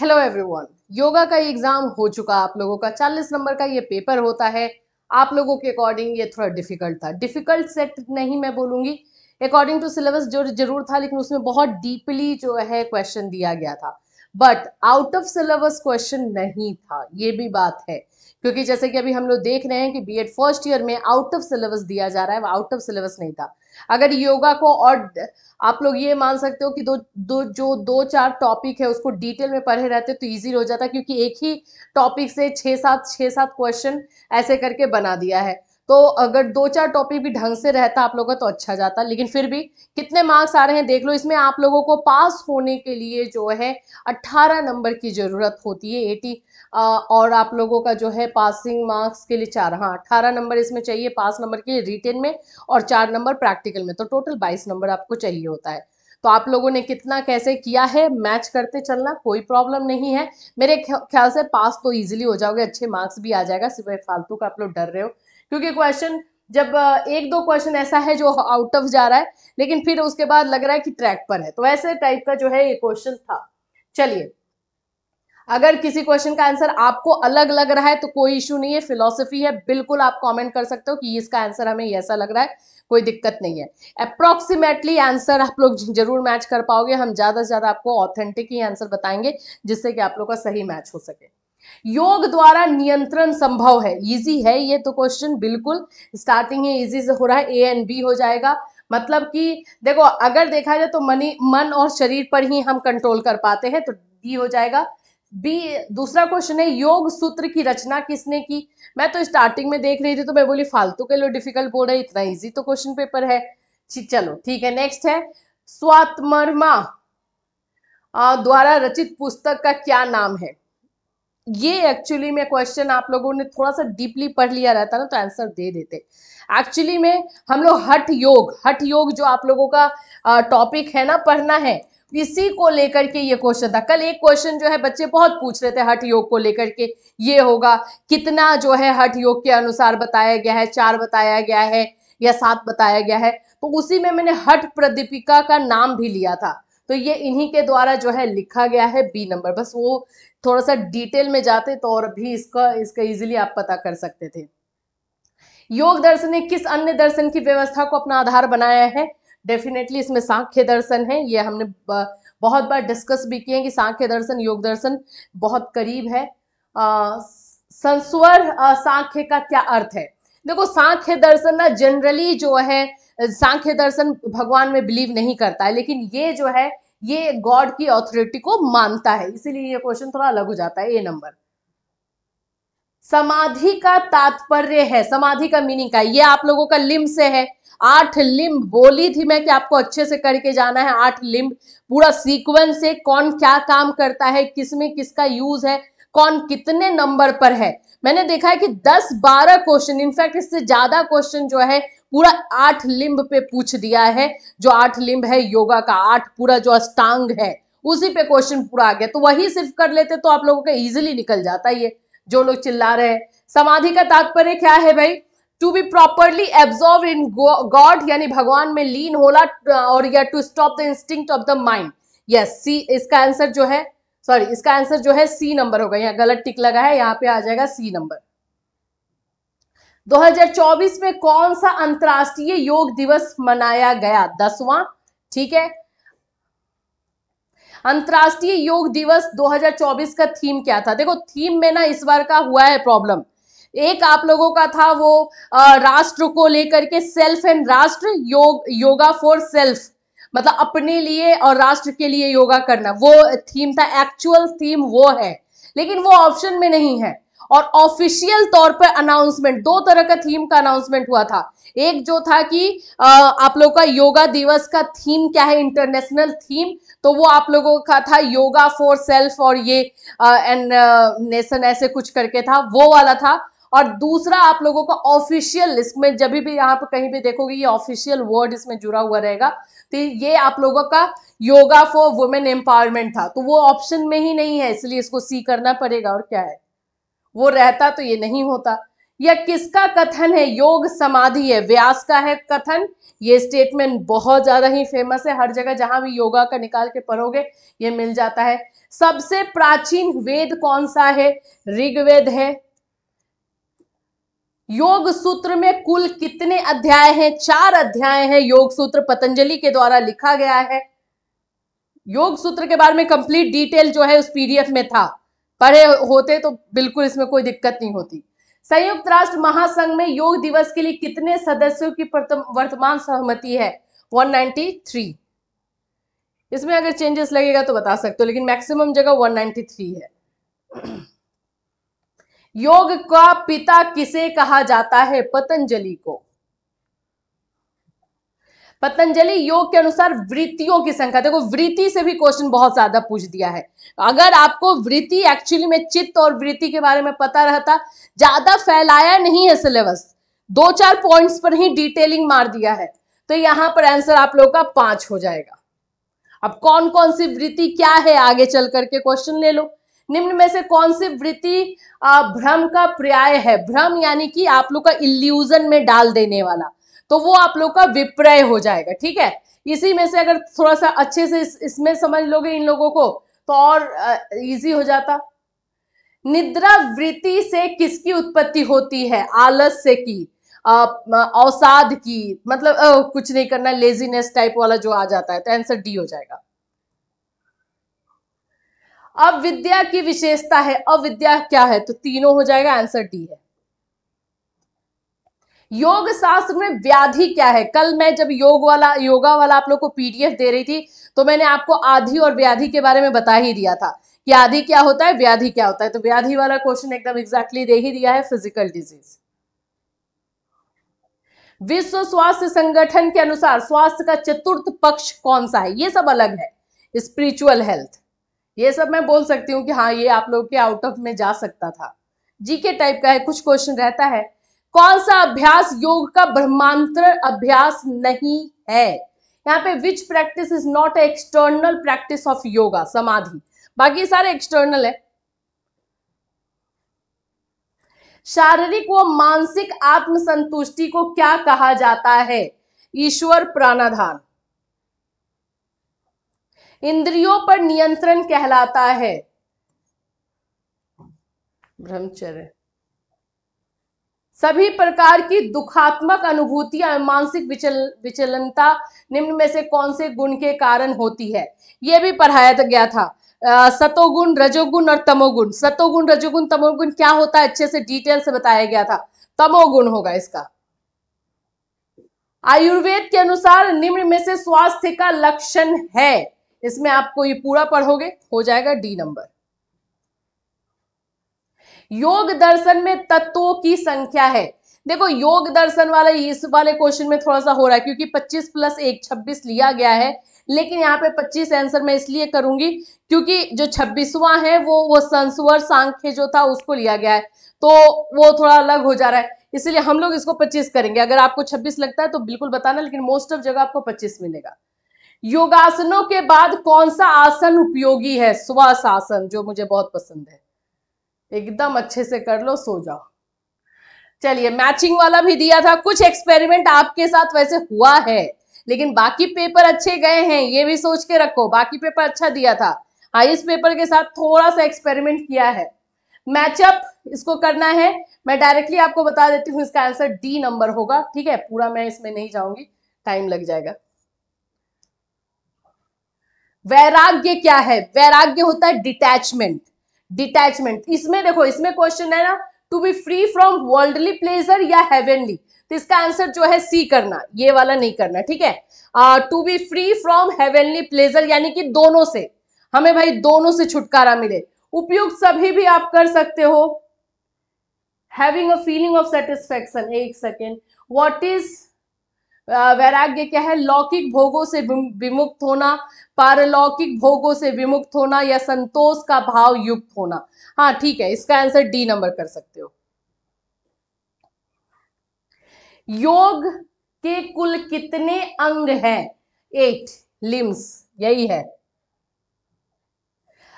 Hello everyone, yoga का exam हो चुका आप लोगों का 40 नंबर का ये पेपर होता है। आप लोगों के अकॉर्डिंग ये थोड़ा डिफिकल्ट था। डिफिकल्ट सेट नहीं मैं बोलूंगी, अकॉर्डिंग टू सिलेबस जो जरूर था, लेकिन उसमें बहुत डीपली जो है क्वेश्चन दिया गया था। But out of syllabus question नहीं था, ये भी बात है। क्योंकि जैसे कि अभी हम लोग देख रहे हैं कि बीएड फर्स्ट ईयर में आउट ऑफ सिलेबस दिया जा रहा है, वो आउट ऑफ सिलेबस नहीं था। अगर योगा को और आप लोग ये मान सकते हो कि दो चार टॉपिक है उसको डिटेल में पढ़े रहते तो इजी हो जाता, क्योंकि एक ही टॉपिक से छह सात क्वेश्चन ऐसे करके बना दिया है। तो अगर दो चार टॉपिक भी ढंग से रहता आप लोगों का तो अच्छा जाता। लेकिन फिर भी कितने मार्क्स आ रहे हैं देख लो। इसमें आप लोगों को पास होने के लिए जो है 18 नंबर की जरूरत होती है, 80। और आप लोगों का जो है पासिंग मार्क्स के लिए 4, हाँ 18 नंबर इसमें चाहिए पास नंबर के लिए रिटेन में, और 4 नंबर प्रैक्टिकल में, तो टोटल 22 नंबर आपको चाहिए होता है। तो आप लोगों ने कितना कैसे किया है मैच करते चलना, कोई प्रॉब्लम नहीं है। मेरे ख्याल से पास तो इजीली हो जाओगे, अच्छे मार्क्स भी आ जाएगा। सिवाय फालतू का आप लोग डर रहे हो, क्योंकि क्वेश्चन जब एक दो क्वेश्चन ऐसा है जो आउट ऑफ जा रहा है, लेकिन फिर उसके बाद लग रहा है कि ट्रैक पर है, तो ऐसे टाइप का जो है ये क्वेश्चन था। चलिए, अगर किसी क्वेश्चन का आंसर आपको अलग लग रहा है तो कोई इशू नहीं है, फिलॉसफी है, बिल्कुल आप कमेंट कर सकते हो कि इसका आंसर हमें ऐसा लग रहा है, कोई दिक्कत नहीं है। अप्रोक्सीमेटली आंसर आप लोग जरूर मैच कर पाओगे। हम ज्यादा से ज्यादा आपको ऑथेंटिक ही आंसर बताएंगे जिससे कि आप लोग का सही मैच हो सके। योग द्वारा नियंत्रण संभव है, इजी है ये तो क्वेश्चन, बिल्कुल स्टार्टिंग ही इजी से हो रहा है। ए एंड बी हो जाएगा, मतलब कि देखो अगर देखा जाए तो मन और शरीर पर ही हम कंट्रोल कर पाते हैं, तो डी हो जाएगा। बी दूसरा क्वेश्चन है, योग सूत्र की रचना किसने की। मैं तो स्टार्टिंग में देख रही थी तो मैं बोली फालतू के लोग डिफिकल्ट बोल रहे, इतना इजी तो क्वेश्चन पेपर है। चलो ठीक है, नेक्स्ट है, स्वात्मर्मा द्वारा रचित पुस्तक का क्या नाम है। ये एक्चुअली में क्वेश्चन आप लोगों ने थोड़ा सा डीपली पढ़ लिया रहता ना तो आंसर दे देते। एक्चुअली में हम लोग हठ योग जो आप लोगों का टॉपिक है ना पढ़ना है, इसी को लेकर के ये क्वेश्चन था। कल एक क्वेश्चन जो है बच्चे बहुत पूछ रहे थे हठ योग को लेकर के, ये होगा कितना जो है हठ योग के अनुसार बताया गया है, 4 बताया गया है या 7 बताया गया है। तो उसी में मैंने हठ प्रदीपिका का नाम भी लिया था, तो ये इन्हीं के द्वारा जो है लिखा गया है बी नंबर। बस वो थोड़ा सा डिटेल में जाते तो और भी इसका इजीली आप पता कर सकते थे। योग दर्शन ने किस अन्य दर्शन की व्यवस्था को अपना आधार बनाया है। डेफिनेटली इसमें सांख्य दर्शन है, ये हमने बहुत बार डिस्कस भी किए कि सांख्य दर्शन योग दर्शन बहुत करीब है। संस्वर सांख्य का क्या अर्थ है। देखो सांख्य दर्शन ना जनरली जो है, सांख्य दर्शन भगवान में बिलीव नहीं करता है, लेकिन ये जो है ये गॉड की ऑथोरिटी को मानता है, इसीलिए ये क्वेश्चन थोड़ा अलग हो जाता है। ए नंबर। समाधि का तात्पर्य है, समाधि का मीनिंग का, ये आप लोगों का लिम्ब से है। 8 लिम्ब बोली थी मैं कि आपको अच्छे से करके जाना है। 8 लिम्ब पूरा सीक्वेंस से, कौन क्या काम करता है, किसमें किसका यूज है, कौन कितने नंबर पर है। मैंने देखा है कि 10-12 क्वेश्चन, इनफैक्ट इससे ज्यादा क्वेश्चन जो है पूरा 8 लिम्ब पे पूछ दिया है। जो 8 लिम्ब है योगा का, 8 पूरा जो अष्टांग है उसी पे क्वेश्चन पूरा आ गया। तो वही सिर्फ कर लेते तो आप लोगों का इजिली निकल जाता ये जो लोग चिल्ला रहे हैं। समाधि का तात्पर्य क्या है भाई, to be properly absorb in God, यानी भगवान में लीन होला, और या to stop the instinct of the mind. Yes C इसका आंसर जो है, सॉरी इसका आंसर जो है सी नंबर होगा। यहाँ गलत टिक लगा है, यहाँ पे आ जाएगा सी नंबर। 2024 में कौन सा अंतरराष्ट्रीय योग दिवस मनाया गया, 10वां। ठीक है, अंतरराष्ट्रीय योग दिवस 2024 का थीम क्या था। देखो थीम में ना इस बार का हुआ है प्रॉब्लम। एक आप लोगों का था वो राष्ट्र को लेकर के, सेल्फ एंड राष्ट्र, योगा फॉर सेल्फ, मतलब अपने लिए और राष्ट्र के लिए योगा करना, वो थीम था। एक्चुअल थीम वो है, लेकिन वो ऑप्शन में नहीं है। और ऑफिशियल तौर पर अनाउंसमेंट, 2 तरह का थीम का अनाउंसमेंट हुआ था। एक जो था कि आप लोग का योगा दिवस का थीम क्या है, इंटरनेशनल थीम, तो वो आप लोगों का था योगा फॉर सेल्फ, और ये एंड नेशन ऐसे कुछ करके था, वो वाला था। और दूसरा आप लोगों का ऑफिशियल लिस्ट में, जब भी यहाँ पर कहीं भी देखोगे ये ऑफिशियल वर्ड इसमें जुड़ा हुआ रहेगा, तो ये आप लोगों का योगा फॉर वुमेन एम्पावरमेंट था। तो वो ऑप्शन में ही नहीं है, इसलिए इसको सी करना पड़ेगा। और क्या है, वो रहता तो ये नहीं होता। यह किसका कथन है? योग समाधि है, व्यास का है कथन। ये स्टेटमेंट बहुत ज्यादा ही फेमस है, हर जगह जहां भी योगा का निकाल के पढ़ोगे ये मिल जाता है। सबसे प्राचीन वेद कौन सा है? ऋग्वेद है। योग सूत्र में कुल कितने अध्याय हैं? 4 अध्याय हैं। योग सूत्र पतंजलि के द्वारा लिखा गया है। योग सूत्र के बारे में कंप्लीट डिटेल जो है उस पीडीएफ में था, पढ़े होते तो बिल्कुल इसमें कोई दिक्कत नहीं होती। संयुक्त राष्ट्र महासंघ में योग दिवस के लिए कितने सदस्यों की वर्तमान सहमति है? 193। इसमें अगर चेंजेस लगेगा तो बता सकते हो, लेकिन मैक्सिमम जगह 193 है। योग का पिता किसे कहा जाता है? पतंजलि को। पतंजलि योग के अनुसार वृत्तियों की संख्या, देखो वृत्ति से भी क्वेश्चन बहुत ज्यादा पूछ दिया है। अगर आपको वृत्ति एक्चुअली में चित्त और वृत्ति के बारे में पता रहता, ज्यादा फैलाया नहीं है सिलेबस, 2-4 पॉइंट्स पर ही डिटेलिंग मार दिया है, तो यहां पर आंसर आप लोग का 5 हो जाएगा। अब कौन कौन सी वृत्ति क्या है आगे चल करके क्वेश्चन ले लो। निम्न में से कौन सी वृत्ति भ्रम का पर्याय है? भ्रम यानी कि आप लोग का इल्यूजन में डाल देने वाला, तो वो आप लोग का विपर्य हो जाएगा। ठीक है, इसी में से अगर थोड़ा सा अच्छे से इसमें समझ लोगे इन लोगों को तो और इजी हो जाता। निद्रा वृत्ति से किसकी उत्पत्ति होती है? आलस्य की, अवसाद की, मतलब कुछ नहीं करना, लेजीनेस टाइप वाला जो आ जाता है, तो आंसर डी हो जाएगा। अविद्या की विशेषता है, अविद्या क्या है? तो तीनों हो जाएगा, आंसर डी है। योग शास्त्र में व्याधि क्या है? कल मैं जब योगा वाला आप लोग को पीडीएफ दे रही थी तो मैंने आपको आधि और व्याधि के बारे में बता ही दिया था कि आधि क्या होता है, व्याधि क्या होता है। तो व्याधि वाला क्वेश्चन एकदम एग्जैक्टली दे ही दिया है, फिजिकल डिजीज। विश्व स्वास्थ्य संगठन के अनुसार स्वास्थ्य का चतुर्थ पक्ष कौन सा है? ये सब अलग है, स्पिरिचुअल हेल्थ, ये सब मैं बोल सकती हूँ कि हाँ ये आप लोग के आउट ऑफ में जा सकता था, जीके टाइप का है, कुछ क्वेश्चन रहता है। कौन सा अभ्यास योग का ब्रह्मांतर अभ्यास नहीं है? यहाँ पे which practice is not a external practice of yoga? समाधि, बाकी सारे एक्सटर्नल है। शारीरिक व मानसिक आत्मसंतुष्टि को क्या कहा जाता है? ईश्वर प्राणाधान। इंद्रियों पर नियंत्रण कहलाता है ब्रह्मचर्य। सभी प्रकार की दुखात्मक अनुभूतियां मानसिक विचलनता निम्न में से कौन से गुण के कारण होती है? यह भी पढ़ाया गया था, सतोगुण, रजोगुण और तमोगुण। सतोगुण, रजोगुण, तमोगुण क्या होता है अच्छे से डिटेल से बताया गया था, तमोगुण होगा इसका। आयुर्वेद के अनुसार निम्न में से स्वास्थ्य का लक्षण है, इसमें आपको ये पूरा पढ़ोगे, हो जाएगा डी नंबर। योग दर्शन में तत्वों की संख्या है। देखो योग दर्शन वाला इस वाले क्वेश्चन में थोड़ा सा हो रहा है क्योंकि 25 + 1 26 लिया गया है, लेकिन यहाँ पे 25 आंसर मैं इसलिए करूंगी क्योंकि जो 26वां है वो संस्वर सांख्य जो था उसको लिया गया है, तो वो थोड़ा अलग हो जा रहा है, इसलिए हम लोग इसको 25 करेंगे। अगर आपको 26 लगता है तो बिल्कुल बताना, लेकिन मोस्ट ऑफ जगह आपको 25 मिलेगा। योगासनों के बाद कौन सा आसन उपयोगी है? श्वासासन, जो मुझे बहुत पसंद है, एकदम अच्छे से कर लो, सो जाओ। चलिए मैचिंग वाला भी दिया था, कुछ एक्सपेरिमेंट आपके साथ वैसे हुआ है, लेकिन बाकी पेपर अच्छे गए हैं, ये भी सोच के रखो, बाकी पेपर अच्छा दिया था। हाँ, इस पेपर के साथ थोड़ा सा एक्सपेरिमेंट किया है। मैचअप इसको करना है, मैं डायरेक्टली आपको बता देती हूँ, इसका आंसर डी नंबर होगा। ठीक है, पूरा मैं इसमें नहीं जाऊंगी, टाइम लग जाएगा। वैराग्य क्या है? वैराग्य होता है डिटैचमेंट। डिटैचमेंट, इसमें देखो, इसमें क्वेश्चन है ना, to be free from worldly pleasure या हेवनली, तो इसका आंसर जो है सी करना, ये वाला नहीं करना। ठीक है, to be free from heavenly pleasure यानी कि दोनों से, हमें भाई दोनों से छुटकारा मिले। उपयुक्त सभी भी आप कर सकते हो। Having a feeling of satisfaction, एक सेकेंड, व्हाट इज वैराग्य क्या है? लौकिक भोगों से विमुक्त होना, पारलौकिक भोगों से विमुक्त होना, या संतोष का भाव युक्त होना। हाँ ठीक है, इसका आंसर डी नंबर कर सकते हो। योग के कुल कितने अंग हैं? 8 लिम्स, यही है।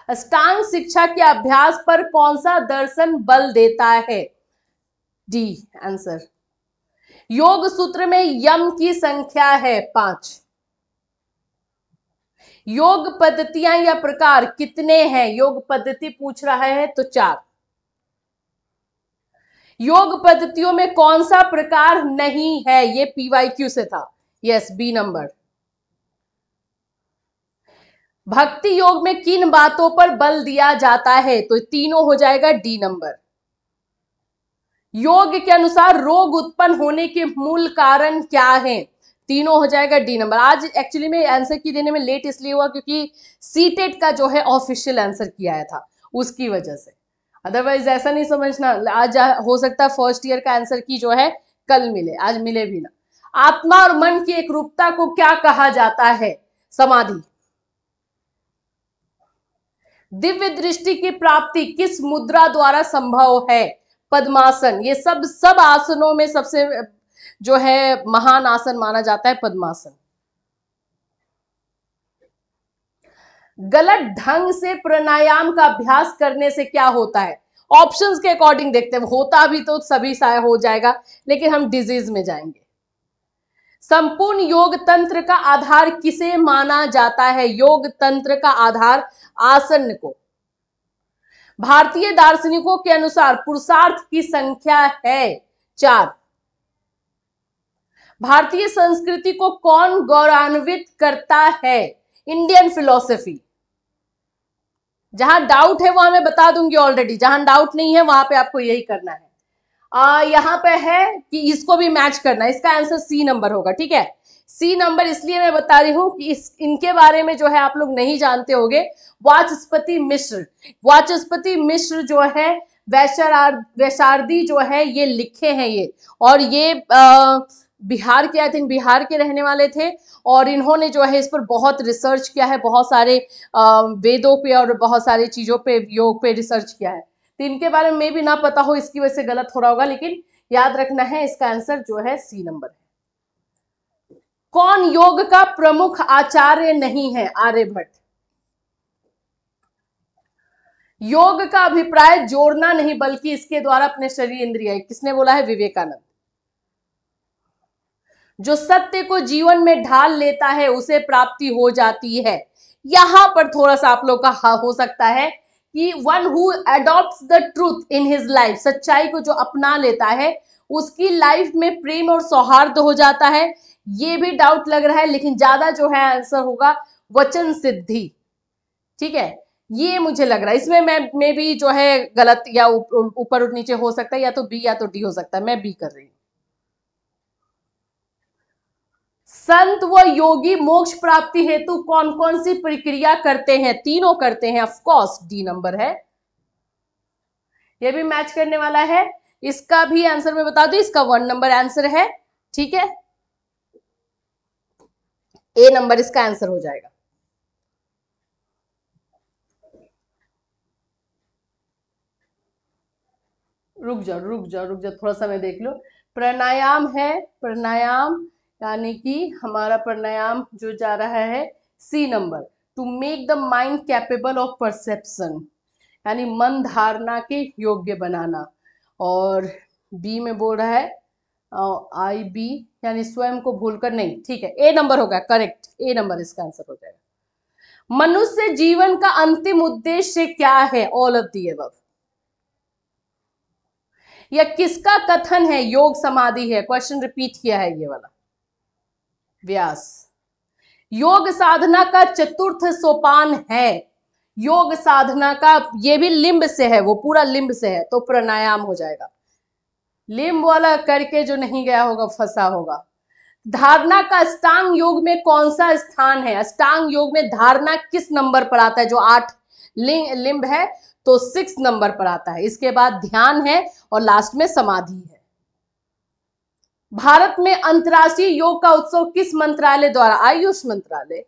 अष्टांग शिक्षा के अभ्यास पर कौन सा दर्शन बल देता है? D answer. योग सूत्र में यम की संख्या है 5। योग पद्धतियां या प्रकार कितने हैं? योग पद्धति पूछ रहा है तो 4। योग पद्धतियों में कौन सा प्रकार नहीं है? ये पीवाईक्यू से था। Yes, B number. भक्ति योग में किन बातों पर बल दिया जाता है? तो तीनों हो जाएगा डी नंबर। योग के अनुसार रोग उत्पन्न होने के मूल कारण क्या है? तीनों हो जाएगा डी नंबर। आज एक्चुअली में आंसर की देने में लेट इसलिए हुआ क्योंकि सीटेट का जो है ऑफिशियल आंसर किया आया था, उसकी वजह से। अदरवाइज ऐसा नहीं समझना, आज हो सकता है फर्स्ट ईयर का आंसर की जो है कल मिले, आज मिले भी ना। आत्मा और मन की एकरूपता को क्या कहा जाता है? समाधि। दिव्य दृष्टि की प्राप्ति किस मुद्रा द्वारा संभव है? पद्मासन। ये सब आसनों में सबसे जो है महान आसन माना जाता है पद्मासन। गलत ढंग से प्राणायाम का अभ्यास करने से क्या होता है? ऑप्शंस के अकॉर्डिंग देखते हैं, होता भी तो सभी सा हो जाएगा, लेकिन हम डिजीज में जाएंगे। संपूर्ण योग तंत्र का आधार किसे माना जाता है? योग तंत्र का आधार आसन को। भारतीय दार्शनिकों के अनुसार पुरुषार्थ की संख्या है 4। भारतीय संस्कृति को कौन गौरवान्वित करता है? Indian philosophy. जहां डाउट है वहां मैं बता दूंगी ऑलरेडी, जहां डाउट नहीं है वहां पे आपको यही करना है। यहां पे है कि इसको भी मैच करना है, इसका आंसर सी नंबर होगा। ठीक है, सी नंबर इसलिए मैं बता रही हूं कि इनके बारे में जो है आप लोग नहीं जानते होंगे। वाचस्पति मिश्र, वाचस्पति मिश्र जो है वैशारदी जो है ये लिखे हैं ये, और ये बिहार के, आई थिंक बिहार के रहने वाले थे, और इन्होंने जो है इस पर बहुत रिसर्च किया है, बहुत सारे वेदों पे और बहुत सारी चीजों पे, योग पे रिसर्च किया है। तो इनके बारे में भी ना पता हो, इसकी वजह से गलत हो रहा होगा, लेकिन याद रखना है इसका आंसर जो है सी नंबर है। कौन योग का प्रमुख आचार्य नहीं है? आर्यभट्ट। योग का अभिप्राय जोड़ना नहीं बल्कि इसके द्वारा अपने शरीर इंद्रिय, किसने बोला है? विवेकानंद। जो सत्य को जीवन में ढाल लेता है उसे प्राप्ति हो जाती है। यहां पर थोड़ा सा आप लोग का हो सकता है कि one who adopts the truth in his life, सच्चाई को जो अपना लेता है उसकी लाइफ में प्रेम और सौहार्द हो जाता है। ये भी डाउट लग रहा है, लेकिन ज्यादा जो है आंसर होगा वचन सिद्धि। ठीक है, ये मुझे लग रहा है, इसमें मैं भी जो है गलत या ऊपर नीचे हो सकता है, या तो बी या तो डी हो सकता है, मैं बी कर रही हूं। संत व योगी मोक्ष प्राप्ति हेतु कौन कौन सी प्रक्रिया करते हैं? तीनों करते हैं, ऑफ कोर्स डी नंबर है। ये भी मैच करने वाला है। इसका भी आंसर मैं बता दूं, इसका 1 नंबर आंसर है। ठीक है, ए नंबर इसका आंसर हो जाएगा। रुक जाओ, थोड़ा सा मैं देख लो। प्राणायाम है, प्राणायाम यानी कि हमारा प्राणायाम जो जा रहा है C number, to make the mind capable of perception, यानी मन धारणा के योग्य बनाना। और बी में बोल रहा है आई बी, यानी स्वयं को भूलकर नहीं। ठीक है, ए नंबर होगा करेक्ट, ए नंबर इसका आंसर हो जाएगा। मनुष्य जीवन का अंतिम उद्देश्य क्या है? All of the above. यह किसका कथन है? योग समाधि है। क्वेश्चन रिपीट किया है ये वाला, व्यास। योग साधना का चतुर्थ सोपान है। योग साधना का, ये भी लिंब से है, वो पूरा लिंब से है, तो प्राणायाम हो जाएगा। लिंब वाला करके जो नहीं गया होगा फंसा होगा। धारणा का अष्टांग योग में कौन सा स्थान है? अष्टांग योग में धारणा किस नंबर पर आता है? जो 8 लिंब है तो 6 नंबर पर आता है। इसके बाद ध्यान है और लास्ट में समाधि है। भारत में अंतर्राष्ट्रीय योग का उत्सव किस मंत्रालय द्वारा? आयुष मंत्रालय।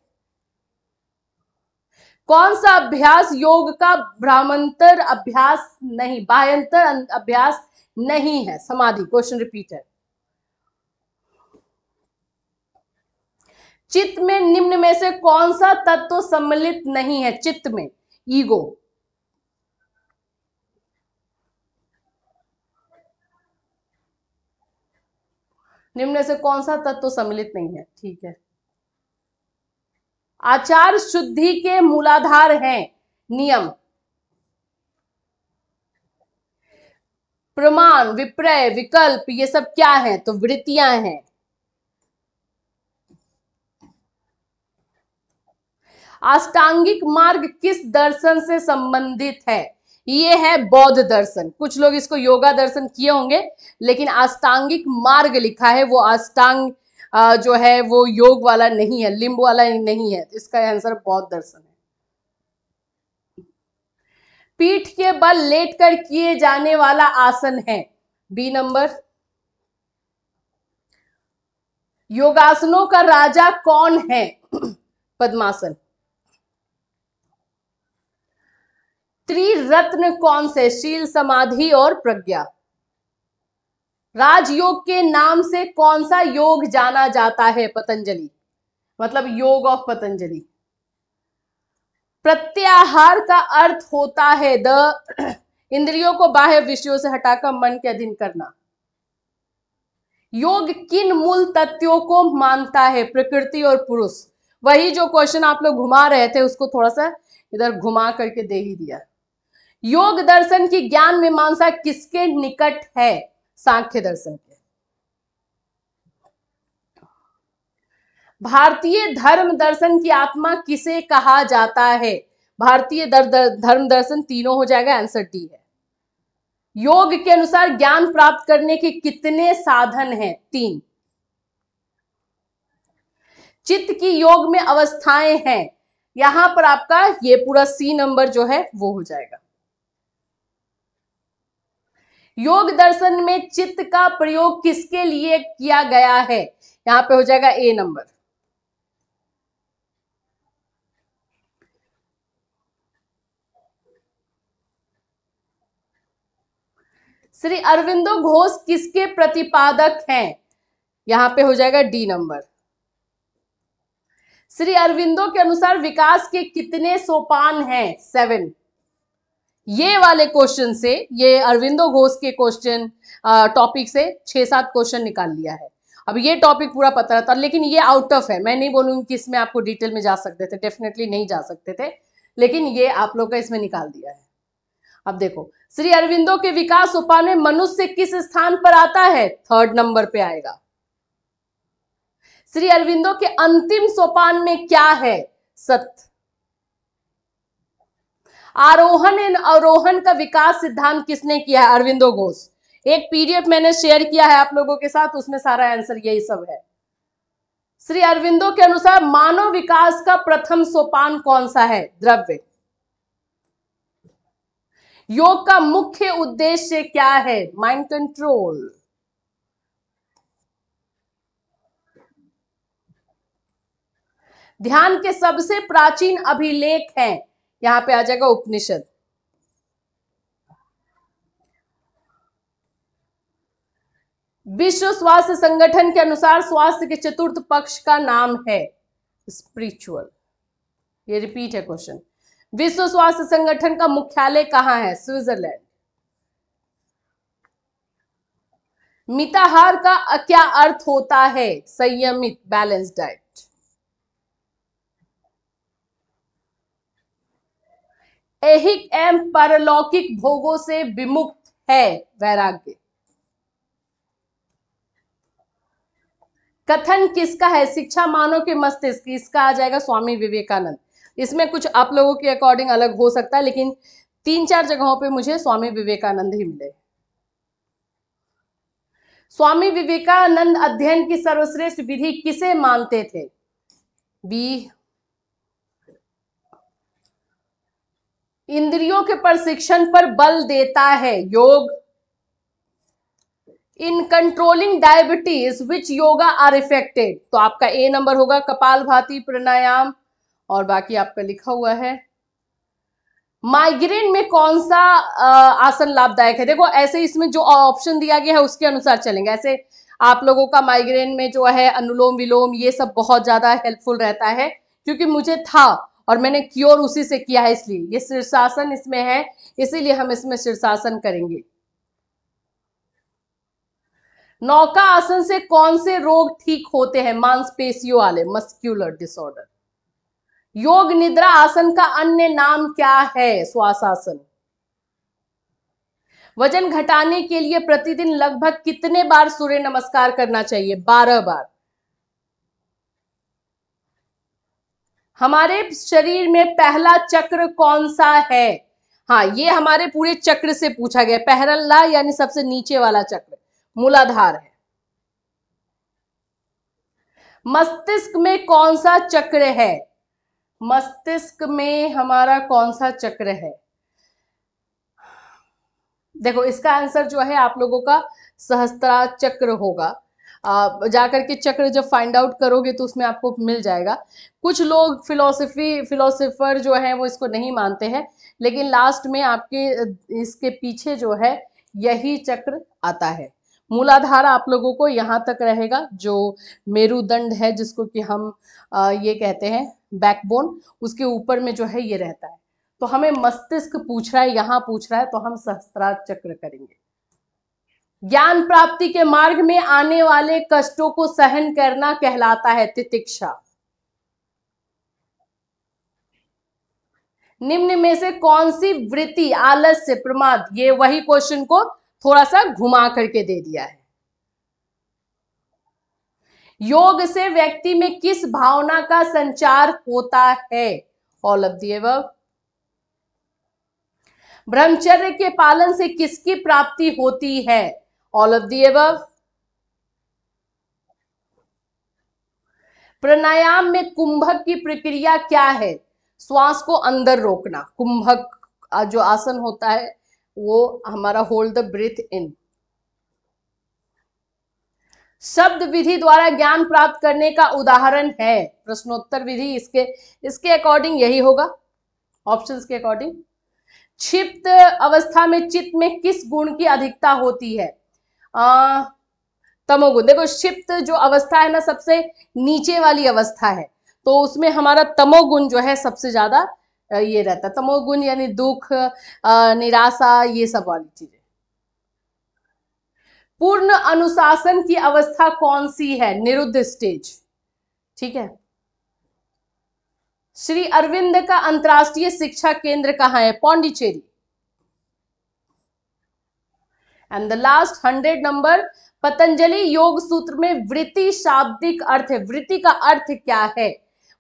कौन सा अभ्यास योग का भ्रामंतर अभ्यास नहीं, बाह्यंतर अभ्यास नहीं है? समाधि। क्वेश्चन रिपीट है। चित्त में निम्न में से कौन सा तत्व सम्मिलित नहीं है? चित्त में ईगो। निम्न से कौन सा तत्व सम्मिलित नहीं है? ठीक है। आचार शुद्धि के मूलाधार हैं नियम, प्रमाण, विपर्य, विकल्प, ये सब क्या है? तो वृत्तियां हैं। अष्टांगिक मार्ग किस दर्शन से संबंधित है? ये है बौद्ध दर्शन। कुछ लोग इसको योगा दर्शन किए होंगे, लेकिन अष्टांगिक मार्ग लिखा है, वो अष्टांग जो है वो योग वाला नहीं है, लिंब वाला नहीं है। इसका आंसर बौद्ध दर्शन है। पीठ के बल लेटकर किए जाने वाला आसन है बी नंबर। योगासनों का राजा कौन है? पद्मासन। त्रिरत्न कौन से? शील, समाधि और प्रज्ञा। राजयोग के नाम से कौन सा योग जाना जाता है? पतंजलि, मतलब योग ऑफ पतंजलि। प्रत्याहार का अर्थ होता है इंद्रियों को बाह्य विषयों से हटाकर मन के अधीन करना। योग किन मूल तत्वों को मानता है? प्रकृति और पुरुष। वही जो क्वेश्चन आप लोग घुमा रहे थे उसको थोड़ा सा इधर घुमा करके दे ही दिया। योग दर्शन की ज्ञान मीमांसा किसके निकट है? सांख्य दर्शन के। भारतीय धर्म दर्शन की आत्मा किसे कहा जाता है? भारतीय धर्म दर्शन, तीनों हो जाएगा, आंसर डी है। योग के अनुसार ज्ञान प्राप्त करने के कितने साधन हैं? 3। चित्त की योग में अवस्थाएं हैं, यहां पर आपका ये पूरा सी नंबर जो है वो हो जाएगा। योग दर्शन में चित्त का प्रयोग किसके लिए किया गया है? यहां पे हो जाएगा ए नंबर। श्री अरविंदो घोष किसके प्रतिपादक हैं? यहां पे हो जाएगा डी नंबर। श्री अरविंदो के अनुसार विकास के कितने सोपान हैं? 7। ये वाले क्वेश्चन से, ये अरविंदो घोष के क्वेश्चन टॉपिक से 6-7 क्वेश्चन निकाल लिया है। अब ये टॉपिक पूरा पता रहता, लेकिन ये आउट ऑफ है। मैं नहीं बोलूंगी कि इसमें आपको डिटेल में जा सकते थे, डेफिनेटली नहीं जा सकते थे, लेकिन ये आप लोग का इसमें निकाल दिया है। अब देखो, श्री अरविंदो के विकास सोपान में मनुष्य किस स्थान पर आता है? 3rd नंबर पे आएगा। श्री अरविंदो के अंतिम सोपान में क्या है? सत्य। आरोहण एवं अवरोहण का विकास सिद्धांत किसने किया है? अरविंदो घोष। एक पीडीएफ मैंने शेयर किया है आप लोगों के साथ, उसमें सारा आंसर यही सब है। श्री अरविंदो के अनुसार मानव विकास का प्रथम सोपान कौन सा है? द्रव्य। योग का मुख्य उद्देश्य क्या है? Mind control. ध्यान के सबसे प्राचीन अभिलेख हैं, यहां पे आ जाएगा उपनिषद। विश्व स्वास्थ्य संगठन के अनुसार स्वास्थ्य के चतुर्थ पक्ष का नाम है स्पिरिचुअल। ये रिपीट है क्वेश्चन। विश्व स्वास्थ्य संगठन का मुख्यालय कहां है? स्विट्जरलैंड। मिताहार का क्या अर्थ होता है? संयमित, बैलेंस डाइट। ऐहिक एवं परलौकिक भोगों से विमुक्त है वैराग्य। कथन किसका है? शिक्षा मानव के मस्तिष्क, इसका आ जाएगा स्वामी विवेकानंद। इसमें कुछ आप लोगों के अकॉर्डिंग अलग हो सकता है, लेकिन 3-4 जगहों पे मुझे स्वामी विवेकानंद ही मिले। स्वामी विवेकानंद अध्ययन की सर्वश्रेष्ठ विधि किसे मानते थे? बी। इंद्रियों के प्रशिक्षण पर बल देता है योग। In controlling diabetes which yoga are effected, तो आपका ए नंबर होगा कपालभाति, प्राणायाम, और बाकी आपका लिखा हुआ है। माइग्रेन में कौन सा आसन लाभदायक है? देखो ऐसे इसमें जो ऑप्शन दिया गया है उसके अनुसार चलेंगे। ऐसे आप लोगों का माइग्रेन में जो है अनुलोम विलोम ये सब बहुत ज्यादा हेल्पफुल रहता है, क्योंकि मुझे था और मैंने क्योर उसी से किया है, इसलिए ये शीर्षासन इसमें है, इसीलिए हम इसमें शीर्षासन करेंगे। नौका आसन से कौन से रोग ठीक होते हैं? मांसपेशियों वाले, मस्क्यूलर डिसऑर्डर। योग निद्रा आसन का अन्य नाम क्या है? श्वासासन। वजन घटाने के लिए प्रतिदिन लगभग कितने बार सूर्य नमस्कार करना चाहिए? 12 बार। हमारे शरीर में पहला चक्र कौन सा है? हाँ, ये हमारे पूरे चक्र से पूछा गया। पहला यानी सबसे नीचे वाला चक्र मूलाधार है। मस्तिष्क में कौन सा चक्र है? मस्तिष्क में हमारा कौन सा चक्र है? देखो, इसका आंसर जो है आप लोगों का सहस्त्रार चक्र होगा। जाकर के चक्र जब फाइंड आउट करोगे तो उसमें आपको मिल जाएगा। कुछ लोग फिलोसफर जो है वो इसको नहीं मानते हैं, लेकिन लास्ट में आपके इसके पीछे जो है यही चक्र आता है। मूलाधार आप लोगों को यहाँ तक रहेगा, जो मेरुदंड है जिसको कि हम ये कहते हैं बैकबोन, उसके ऊपर में जो है ये रहता है। तो हमें मस्तिष्क पूछ रहा है, यहां पूछ रहा है, तो हम सहस्त्रार चक्र करेंगे। ज्ञान प्राप्ति के मार्ग में आने वाले कष्टों को सहन करना कहलाता है तितिक्षा। निम्न में से कौन सी वृत्ति, आलस्य, प्रमाद, ये वही क्वेश्चन को थोड़ा सा घुमा करके दे दिया है। योग से व्यक्ति में किस भावना का संचार होता है? All of the above. ब्रह्मचर्य के पालन से किसकी प्राप्ति होती है? All of the above. प्राणायाम में कुंभक की प्रक्रिया क्या है? श्वास को अंदर रोकना। कुंभक जो आसन होता है वो हमारा होल्ड द ब्रीथ इन। शब्द विधि द्वारा ज्ञान प्राप्त करने का उदाहरण है? प्रश्नोत्तर विधि। इसके अकॉर्डिंग यही होगा, ऑप्शंस के अकॉर्डिंग। क्षिप्त अवस्था में चित्त में किस गुण की अधिकता होती है? तमोगुण। देखो, क्षिप्त जो अवस्था है ना, सबसे नीचे वाली अवस्था है, तो उसमें हमारा तमोगुण जो है सबसे ज्यादा ये रहता है। तमोगुण यानी दुख, निराशा, ये सब वाली चीजें। पूर्ण अनुशासन की अवस्था कौन सी है? निरुद्ध स्टेज। ठीक है। श्री अरविंद का अंतरराष्ट्रीय शिक्षा केंद्र कहां है? Pondicherry. And the last 100 number, Patanjali योग सूत्र में वृत्ति शाब्दिक अर्थ है। वृत्ति का अर्थ क्या है?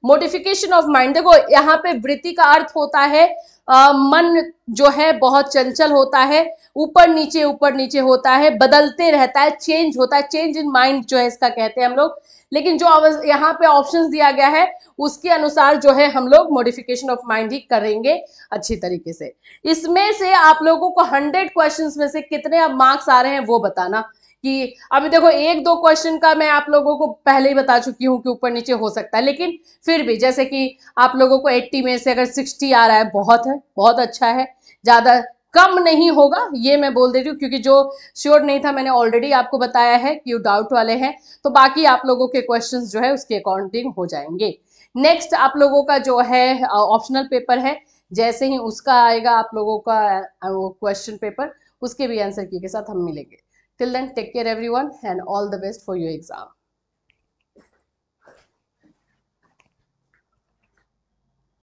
Modification of mind. देखो, यहाँ पे वृत्ति का अर्थ होता है मन जो है बहुत चंचल होता है, ऊपर नीचे होता है, बदलते रहता है, चेंज होता है। चेंज इन माइंड जो है इसका कहते हैं हम लोग। लेकिन जो यहाँ पे ऑप्शंस दिया गया है उसके अनुसार जो है हम लोग मॉडिफिकेशन ऑफ माइंड ही करेंगे अच्छी तरीके से। इसमें से आप लोगों को 100 क्वेश्चंस में से कितने अब मार्क्स आ रहे हैं वो बताना। कि अभी देखो, एक दो क्वेश्चन का मैं आप लोगों को पहले ही बता चुकी हूं कि ऊपर नीचे हो सकता है, लेकिन फिर भी जैसे कि आप लोगों को 80 में से अगर 60 आ रहा है, बहुत है, बहुत अच्छा है। ज्यादा कम नहीं होगा ये मैं बोल दे रही हूँ, क्योंकि जो श्योर नहीं था मैंने ऑलरेडी आपको बताया है कि डाउट वाले हैं, तो बाकी आप लोगों के क्वेश्चंस जो है उसके अकॉर्डिंग हो जाएंगे। नेक्स्ट आप लोगों का जो है ऑप्शनल पेपर है, जैसे ही उसका आएगा आप लोगों का क्वेश्चन पेपर, उसके भी आंसर की के साथ हम मिलेंगे। Till then take care everyone and all the best for your exam.